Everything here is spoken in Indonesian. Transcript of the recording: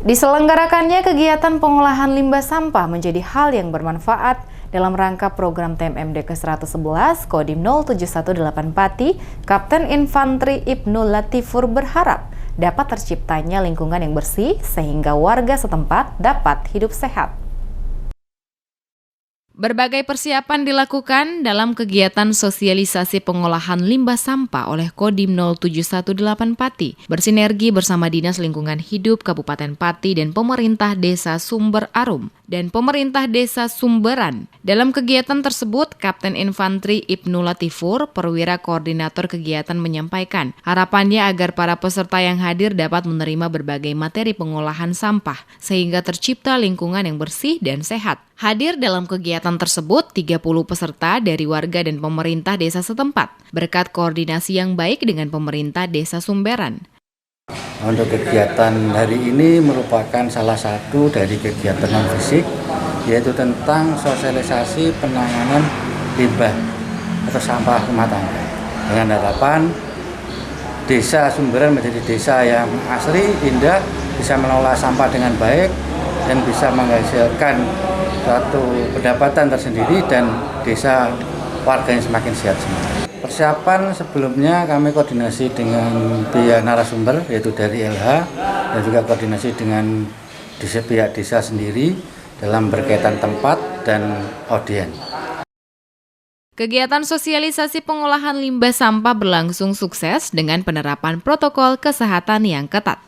Diselenggarakannya kegiatan pengolahan limbah sampah menjadi hal yang bermanfaat dalam rangka program TMMD ke-111 Kodim 07184 Pati, Kapten Infanteri Ibnu Latifur berharap dapat terciptanya lingkungan yang bersih sehingga warga setempat dapat hidup sehat. Berbagai persiapan dilakukan dalam kegiatan sosialisasi pengolahan limbah sampah oleh Kodim 07184 Pati, bersinergi bersama Dinas Lingkungan Hidup Kabupaten Pati dan pemerintah Desa Sumber Arum dan pemerintah Desa Sumberan. Dalam kegiatan tersebut, Kapten Infanteri Ibnu Latifur, perwira koordinator kegiatan, menyampaikan harapannya agar para peserta yang hadir dapat menerima berbagai materi pengolahan sampah sehingga tercipta lingkungan yang bersih dan sehat. Hadir dalam kegiatan tersebut 30 peserta dari warga dan pemerintah desa setempat, berkat koordinasi yang baik dengan pemerintah Desa Sumberan. Untuk kegiatan hari ini merupakan salah satu dari kegiatan non-fisik, yaitu tentang sosialisasi penanganan limbah atau sampah rumah tangga. Dengan harapan Desa Sumberan menjadi desa yang asri, indah, bisa mengelola sampah dengan baik, dan bisa menghasilkan suatu pendapatan tersendiri dan desa warganya semakin sehat semua. Persiapan sebelumnya kami koordinasi dengan pihak narasumber yaitu dari LH dan juga koordinasi dengan pihak desa sendiri dalam berkaitan tempat dan audien. Kegiatan sosialisasi pengolahan limbah sampah berlangsung sukses dengan penerapan protokol kesehatan yang ketat.